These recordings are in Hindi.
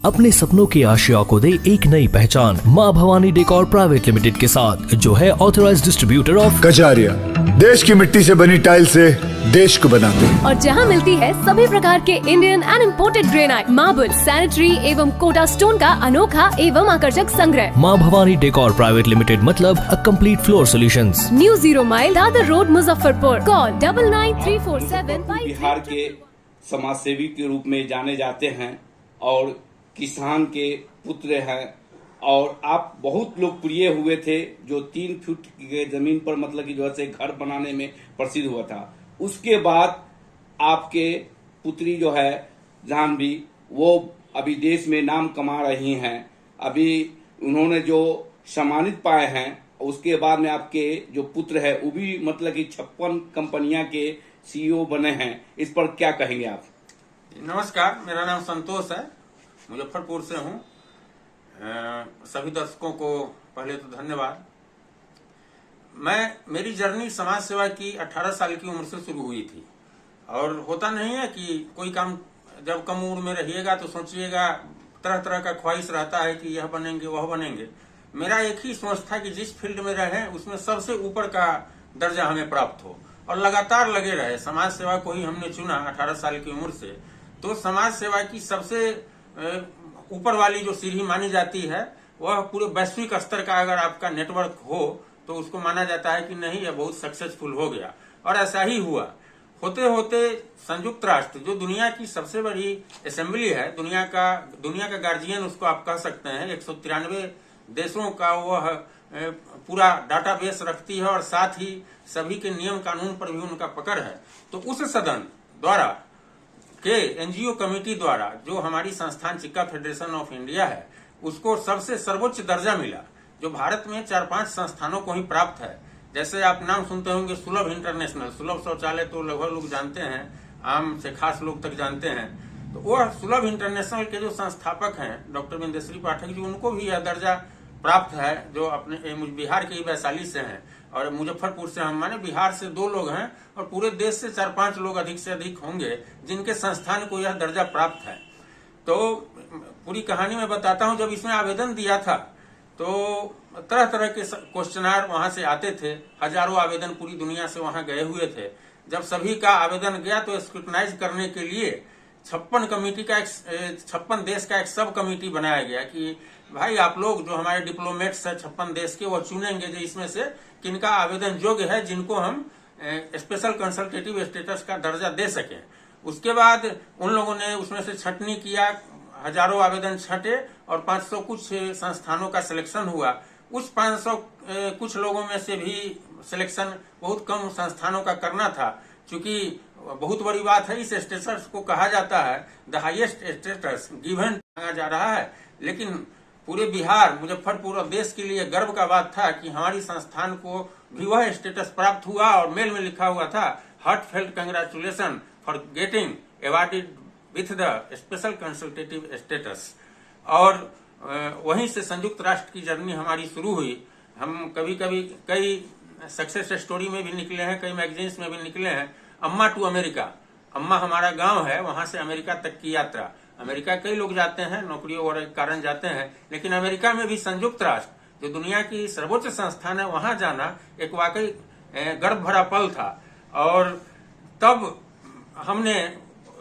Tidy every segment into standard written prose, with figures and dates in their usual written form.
अपने सपनों की आशिया को दे एक नई पहचान माँ भवानी डेकोर प्राइवेट लिमिटेड के साथ, जो है ऑथराइज्ड डिस्ट्रीब्यूटर ऑफ कजारिया। देश की मिट्टी से बनी टाइल से देश को बनाते हैं। और जहाँ मिलती है सभी प्रकार के Indian and imported granite, marble, sanitary एवं कोटा स्टोन का अनोखा एवं आकर्षक संग्रह। माँ भवानी डेकोर प्राइवेट लिमिटेड मतलब a complete floor solutions. New 0 mile Dadar road, Muzaffarpur. Call 993475। Bihar के समाज सेवी के रूप में जाने जाते हैं और किसान के पुत्र हैं, और आप बहुत लोकप्रिय हुए थे, जो 3 फुट के जमीन पर मतलब कि जो है घर बनाने में प्रसिद्ध हुआ था। उसके बाद आपके पुत्री जो है जाह्नवी, वो अभी देश में नाम कमा रही हैं। अभी उन्होंने जो सम्मानित पाए हैं, उसके बाद में आपके जो पुत्र है वो भी मतलब कि 56 कंपनियां के CEO बने हैं। इस पर क्या कहेंगे आप? नमस्कार, मेरा नाम संतोष है, मुजफ्फरपुर से हूँ। सभी दर्शकों को पहले तो धन्यवाद। मेरी जर्नी समाज सेवा की 18 साल की उम्र से शुरू हुई थी। और होता नहीं है कि कोई काम जब कम उम्र में रहिएगा तो सोचिएगा, तरह तरह का ख्वाहिश रहता है कि यह बनेंगे वह बनेंगे। मेरा एक ही सोच था कि जिस फील्ड में रहे उसमें सबसे ऊपर का दर्जा हमें प्राप्त हो, और लगातार लगे रहे। समाज सेवा को ही हमने चुना 18 साल की उम्र से। तो समाज सेवा की सबसे ऊपर वाली जो सीढ़ी मानी जाती है, वह पूरे वैश्विक स्तर का अगर आपका नेटवर्क हो तो उसको माना जाता है कि नहीं, यह बहुत सक्सेसफुल हो गया। और ऐसा ही हुआ। होते होते संयुक्त राष्ट्र, जो दुनिया की सबसे बड़ी असेंबली है, दुनिया का गार्जियन उसको आप कह सकते हैं, 193 देशों का वह पूरा डाटाबेस रखती है, और साथ ही सभी के नियम कानून पर भी उनका पकड़ है। तो उस सदन द्वारा के NGO कमेटी द्वारा जो हमारी संस्थान चिक्का फेडरेशन ऑफ इंडिया है, उसको सबसे सर्वोच्च दर्जा मिला, जो भारत में 4-5 संस्थानों को ही प्राप्त है। जैसे आप नाम सुनते होंगे सुलभ इंटरनेशनल, सुलभ शौचालय तो लगभग लोग जानते हैं, आम से खास लोग तक जानते हैं। तो वह सुलभ इंटरनेशनल के जो संस्थापक हैं डॉक्टर बिंदेश्वरी पाठक जी, उनको भी यह दर्जा प्राप्त है, जो अपने बिहार के वैशाली से हैं और मुजफ्फरपुर से। हम माने बिहार से 2 लोग हैं, और पूरे देश से 4-5 लोग अधिक से अधिक होंगे जिनके संस्थान को यह दर्जा प्राप्त है। तो पूरी कहानी मैं बताता हूं। जब इसमें आवेदन दिया था तो तरह तरह के क्वेश्चनार वहां से आते थे, हजारों आवेदन पूरी दुनिया से वहां गए हुए थे। जब सभी का आवेदन गया तो स्क्रूटनाइज करने के लिए 56 देश का एक सब कमेटी बनाया गया कि भाई आप लोग जो हमारे डिप्लोमेट्स है 56 देश के, वो चुनेंगे जो इसमें से किनका आवेदन योग्य है, जिनको हम स्पेशल कंसल्टेटिव स्टेटस का दर्जा दे सकें। उसके बाद उन लोगों ने उसमें से छटनी किया, हजारों आवेदन छटे, और 500 कुछ संस्थानों का सिलेक्शन हुआ। उस 500 कुछ लोगों में से भी सिलेक्शन बहुत कम संस्थानों का करना था, क्योंकि बहुत बड़ी बात है, इस स्टेटस को कहा जाता है द हाईएस्ट स्टेटस गिवन मांगा जा रहा है। लेकिन पूरे बिहार, मुजफ्फरपुर और देश के लिए गर्व का बात था कि हमारी संस्थान को भी वह स्टेटस प्राप्त हुआ, और मेल में लिखा हुआ था heartfelt congratulation for getting awarded with the special consultative status. और वहीं से संयुक्त राष्ट्र की जर्नी हमारी शुरू हुई। हम कभी कभी कई सक्सेस स्टोरी में भी निकले हैं, कई मैगजीन्स में भी निकले हैं। अम्मा टू अमेरिका, अम्मा हमारा गांव है, वहां से अमेरिका तक की यात्रा। अमेरिका कई लोग जाते हैं, नौकरियों और कारण जाते हैं, लेकिन अमेरिका में भी संयुक्त राष्ट्र जो दुनिया की सर्वोच्च संस्थान है, वहां जाना एक वाकई गर्व भरा पल था। और तब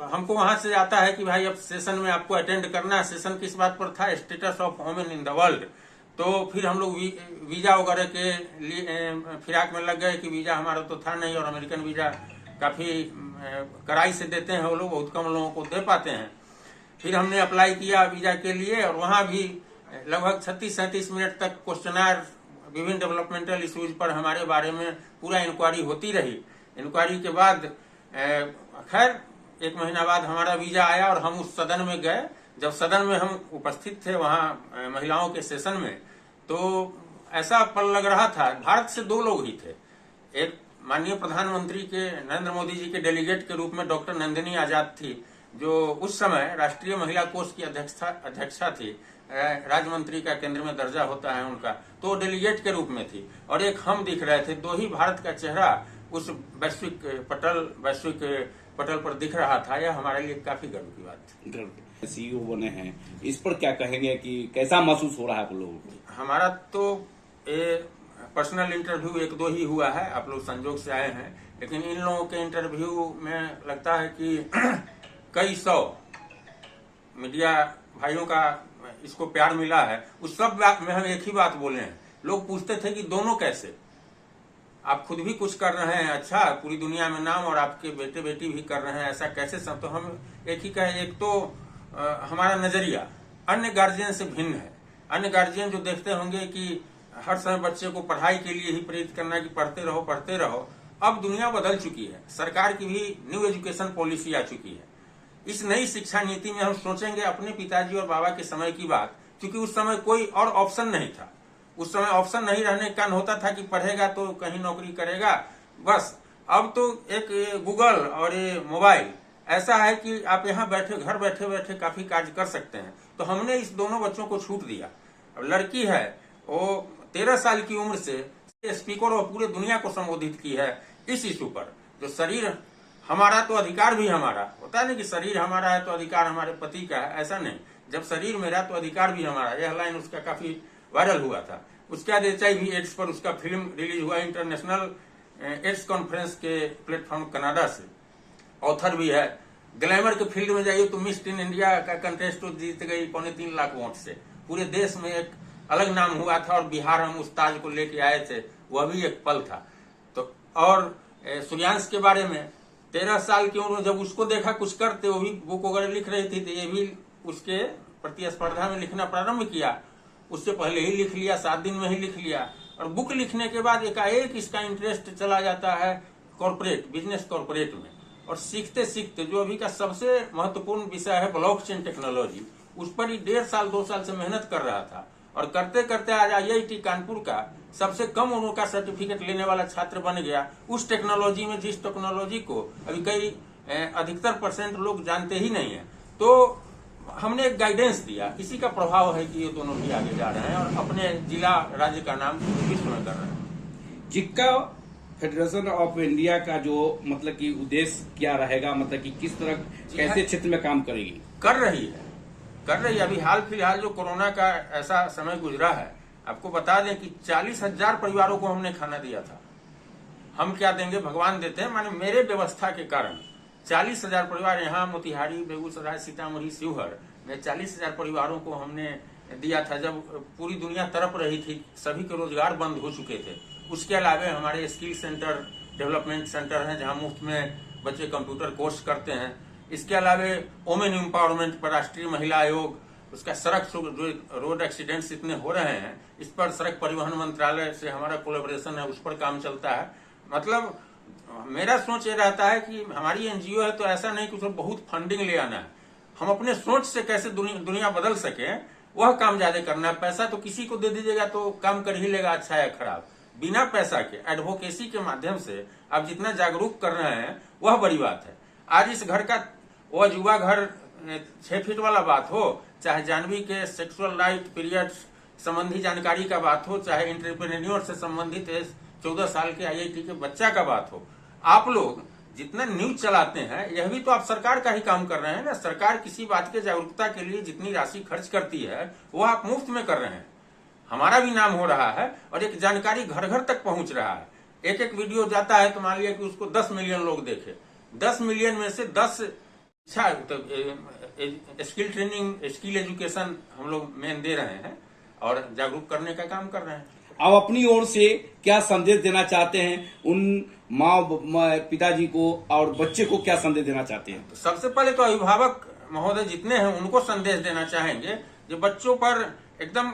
हमको वहां से आता है कि भाई अब सेशन में आपको अटेंड करना है। सेशन किस बात पर था? Status of women in the world. तो फिर हम लोग वीजा वगैरह के लिए फिराक में लग गए कि वीजा हमारा तो था नहीं, और अमेरिकन वीजा काफी कड़ाई से देते हैं वो लोग, बहुत कम लोगों को दे पाते हैं। फिर हमने अप्लाई किया वीजा के लिए, और वहां भी लगभग 36-37 मिनट तक क्वेश्चनार, विभिन्न डेवलपमेंटल इश्यूज पर हमारे बारे में पूरा इंक्वायरी होती रही। इंक्वायरी के बाद खैर 1 महीना बाद हमारा वीजा आया, और हम उस सदन में गए। जब सदन में हम उपस्थित थे वहां महिलाओं के सेशन में, तो ऐसा पल लग रहा था। भारत से 2 लोग ही थे। एक माननीय प्रधानमंत्री के नरेंद्र मोदी जी के डेलीगेट के रूप में डॉक्टर नंदिनी आजाद थी, जो उस समय राष्ट्रीय महिला कोष की अध्यक्षा थी। राज्य मंत्री का केंद्र में दर्जा होता है उनका, तो डेलीगेट के रूप में थी। और एक हम दिख रहे थे। 2 ही भारत का चेहरा उस वैश्विक पटल पर दिख रहा था। यह हमारे लिए काफी गर्व की बात थी। सीईओ बने हैं, इस पर क्या कहेंगे कि कैसा महसूस हो रहा है आप लोगों को? हमारा तो ये पर्सनल इंटरव्यू एक दो ही हुआ है, आप लोग संजोग से आए हैं, लेकिन इन लोगों के इंटरव्यू में लगता है कि कई सौ मीडिया भाइयों का इसको प्यार मिला है। उस सब बात में हम एक ही बात बोले हैं। लोग पूछते थे कि दोनों कैसे, आप खुद भी कुछ कर रहे हैं अच्छा, पूरी दुनिया में नाम, और आपके बेटे बेटी भी कर रहे हैं, ऐसा कैसे सब? तो हम एक ही कहे, एक तो हमारा नजरिया अन्य गार्जियन से भिन्न है। अन्य गार्जियन जो देखते होंगे कि हर समय बच्चे को पढ़ाई के लिए ही प्रेरित करना कि पढ़ते रहो पढ़ते रहो, अब दुनिया बदल चुकी है। सरकार की भी न्यू एजुकेशन पॉलिसी आ चुकी है। इस नई शिक्षा नीति में हम सोचेंगे अपने पिताजी और बाबा के समय की बात, क्योंकि उस समय कोई और ऑप्शन नहीं था। उस समय ऑप्शन नहीं रहने का कारण होता था कि पढ़ेगा तो कहीं नौकरी करेगा बस। अब तो एक गूगल और ये मोबाइल ऐसा है कि आप यहाँ बैठे घर बैठे बैठे काफी कार्य कर सकते हैं। तो हमने इस दोनों बच्चों को छूट दिया। अब लड़की है, वो 13 साल की उम्र से स्पीकर और पूरे दुनिया को संबोधित की है इस इशू पर। जो शरीर हमारा तो अधिकार भी हमारा होता है, नहीं कि शरीर हमारा है तो अधिकार हमारे पति का है, ऐसा नहीं। जब शरीर मेरा तो अधिकार भी हमारा, यह लाइन उसका काफी वायरल हुआ था। उसके बाद HIV एड्स पर उसका फिल्म रिलीज हुआ इंटरनेशनल एड्स कॉन्फ्रेंस के प्लेटफॉर्म कनाडा से। ऑथर भी है। ग्लैमर के फील्ड में जाइए तो मिस इन इंडिया का कंटेस्ट तो जीत गई 3.25 लाख वोट से। पूरे देश में एक अलग नाम हुआ था, और बिहार हम उस ताज को लेके आए थे, वह भी एक पल था। तो और सूर्यांश के बारे में 13 साल की उम्र जब उसको देखा कुछ करते, वो भी बुक वगैरह लिख रही थी, तो ये भी उसके प्रतिस्पर्धा में लिखना प्रारंभ किया। उससे पहले ही लिख लिया, 7 दिन में ही लिख लिया। और बुक लिखने के बाद एकाएक इसका इंटरेस्ट चला जाता है कॉर्पोरेट बिजनेस कॉर्पोरेट में। और सीखते सीखते जो अभी का सबसे महत्वपूर्ण विषय है ब्लॉकचेन टेक्नोलॉजी, उस पर ही 1.5 साल 2 साल से मेहनत कर रहा था। और करते करते आज IIT कानपुर का सबसे कम उम्र का सर्टिफिकेट लेने वाला छात्र बन गया उस टेक्नोलॉजी में, जिस टेक्नोलॉजी को अभी कई अधिकतर % लोग जानते ही नहीं है। तो हमने एक गाइडेंस दिया, इसी का प्रभाव है कि ये दोनों भी आगे जा रहे हैं और अपने जिला राज्य का नाम विश्व में कर रहे हैं। जिक्का फेडरेशन ऑफ इंडिया का जो मतलब कि उद्देश्य क्या रहेगा, मतलब कि किस तरह कैसे क्षेत्र में काम करेगी? कर रही है। अभी हाल फिलहाल जो कोरोना का ऐसा समय गुजरा है, आपको बता दें कि 40,000 परिवारों को हमने खाना दिया था। हम क्या देंगे, भगवान देते हैं, माने मेरे व्यवस्था के कारण 40,000 परिवार यहाँ मोतिहारी, बेगूसराय, सीतामढ़ी, शिवहर में 40,000 परिवारों को हमने दिया था। जब पूरी दुनिया तड़प रही थी, सभी के रोजगार बंद हो चुके थे। उसके अलावा हमारे स्किल सेंटर, डेवलपमेंट सेंटर हैं जहाँ मुफ्त में बच्चे कंप्यूटर कोर्स करते हैं। इसके अलावा वोमेन एम्पावरमेंट पर राष्ट्रीय महिला आयोग, उसका सड़क जो रोड एक्सीडेंट्स इतने हो रहे हैं, इस पर सड़क परिवहन मंत्रालय से हमारा कोलैबोरेशन है, उस पर काम चलता है। मतलब मेरा सोच ये रहता है कि हमारी NGO है तो ऐसा नहीं कि उसमें बहुत फंडिंग ले आना है। हम अपने सोच से कैसे दुनिया बदल सके वह काम ज्यादा करना है। पैसा तो किसी को दे दीजिएगा तो काम कर ही लेगा, अच्छा या खराब। बिना पैसा के एडवोकेसी के माध्यम से आप जितना जागरूक कर रहे हैं वह बड़ी बात है। आज इस घर का वह युवा घर 6 फीट वाला बात हो, चाहे जानवी के सेक्सुअल राइट पीरियड संबंधी जानकारी का बात हो, चाहे एंटरप्रेन्योर से संबंधित 14 साल के IIT के बच्चा का बात हो, आप लोग जितना न्यूज चलाते हैं यह भी तो आप सरकार का ही काम कर रहे हैं ना। सरकार किसी बात के जागरूकता के लिए जितनी राशि खर्च करती है वो आप मुफ्त में कर रहे हैं। हमारा भी नाम हो रहा है और एक जानकारी घर घर तक पहुंच रहा है। एक एक वीडियो जाता है तो मान लिया कि उसको 10 मिलियन लोग देखे, 10 मिलियन में से 10 स्किल ट्रेनिंग, स्किल एजुकेशन हम लोग मेन दे रहे हैं और जागरूक करने का काम कर रहे हैं। आप अपनी ओर से क्या संदेश देना चाहते हैं उन माँ पिताजी को और बच्चे को, क्या संदेश देना चाहते हैं? तो सबसे पहले तो अभिभावक महोदय जितने हैं उनको संदेश देना चाहेंगे जो बच्चों पर एकदम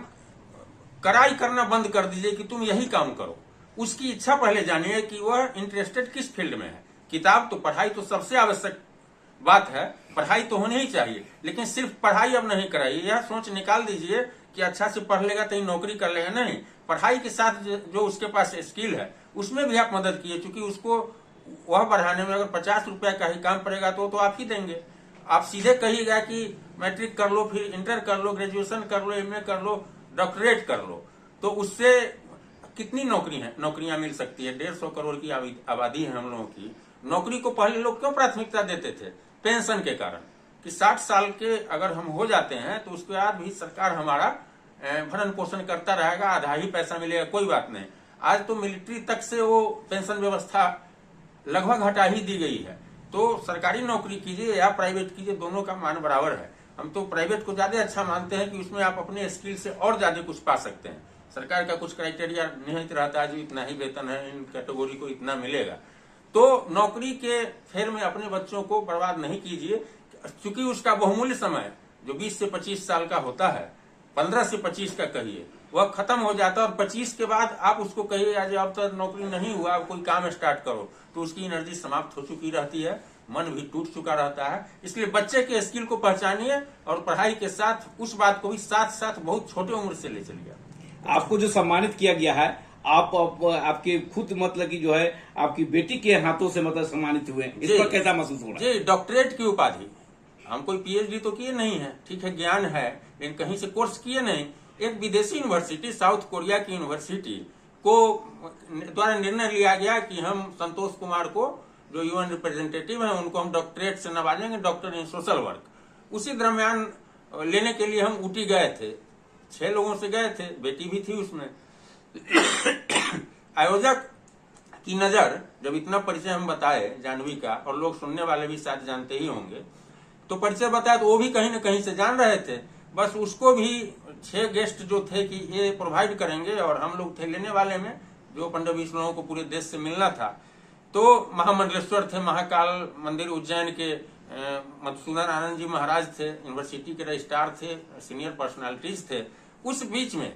कड़ाई करना बंद कर दीजिए कि तुम यही काम करो। उसकी इच्छा पहले जानिए कि वह इंटरेस्टेड किस फील्ड में है। किताब तो पढ़ाई तो सबसे आवश्यक बात है, पढ़ाई तो होनी ही चाहिए, लेकिन सिर्फ पढ़ाई अब नहीं कराइए। यह सोच निकाल दीजिए कि अच्छा से पढ़ लेगा तो नौकरी कर लेगा, नहीं। पढ़ाई के साथ जो उसके पास स्किल है उसमें भी आप मदद कीजिए, क्योंकि उसको वह बढ़ाने में अगर 50 रुपया का ही काम पड़ेगा तो आप ही देंगे। आप सीधे कहिएगा कि मैट्रिक कर लो, फिर इंटर कर लो, ग्रेजुएशन कर लो, MA कर लो, डॉक्टरेट कर लो, तो उससे कितनी नौकरियां मिल सकती है। 150 करोड़ की आबादी है हम लोगों की। नौकरी को पहले लोग क्यों प्राथमिकता देते थे? पेंशन के कारण। कि 60 साल के अगर हम हो जाते हैं तो उसके बाद भी सरकार हमारा भरण पोषण करता रहेगा, आधा ही पैसा मिलेगा, कोई बात नहीं। आज तो मिलिट्री तक से वो पेंशन व्यवस्था लगभग हटा ही दी गई है। तो सरकारी नौकरी कीजिए या प्राइवेट कीजिए, दोनों का मान बराबर है। हम तो प्राइवेट को ज्यादा अच्छा मानते हैं कि उसमें आप अपने स्किल से और ज्यादा कुछ पा सकते हैं। सरकार का कुछ क्राइटेरिया निहित रहता है, जो इतना ही वेतन है, इन कैटेगरी को इतना मिलेगा। तो नौकरी के फेर में अपने बच्चों को बर्बाद नहीं कीजिए, क्योंकि उसका बहुमूल्य समय जो 20 से 25 साल का होता है, 15 से 25 का कहिए, वह खत्म हो जाता है। और 25 के बाद आप उसको कहिए आज अब तक नौकरी नहीं हुआ, अब कोई काम स्टार्ट करो, तो उसकी एनर्जी समाप्त हो चुकी रहती है, मन भी टूट चुका रहता है। इसलिए बच्चे के स्किल को पहचानिए और पढ़ाई के साथ उस बात को भी साथ साथ बहुत छोटे उम्र से ले चलिए। आपको जो सम्मानित किया गया है, आप आपके खुद मतलब की जो है आपकी बेटी के हाथों से मतलब सम्मानित हुए, इस पर कैसा महसूस हो रहा है? जी, डॉक्टरेट की उपाधि। हम कोई पीएचडी तो किए नहीं है, ठीक है, ज्ञान है, लेकिन कहीं से कोर्स किए नहीं। एक विदेशी यूनिवर्सिटी, साउथ कोरिया की यूनिवर्सिटी को द्वारा निर्णय लिया गया कि हम संतोष कुमार को, जो यूएन रिप्रेजेंटेटिव है, उनको हम डॉक्टरेट से नवाजेंगे, डॉक्टर इन सोशल वर्क। उसी दरमियान लेने के लिए हम ऊटी गए थे, 6 लोगों से गए थे, बेटी भी थी उसमें। आयोजक की नजर जब इतना परिचय हम बताए जाह्नवी का, और लोग सुनने वाले भी शायद जानते ही होंगे, तो परिचय बताया तो वो भी कहीं न कहीं से जान रहे थे। बस उसको भी 6 गेस्ट जो थे कि ये प्रोवाइड करेंगे, और हम लोग थे लेने वाले में, जो 15-20 लोगों को पूरे देश से मिलना था। तो महामंडलेश्वर थे, महाकाल मंदिर उज्जैन के मधुसूदन आनंद जी महाराज थे, यूनिवर्सिटी के रजिस्ट्रार थे, सीनियर पर्सनालिटीज थे। उस बीच में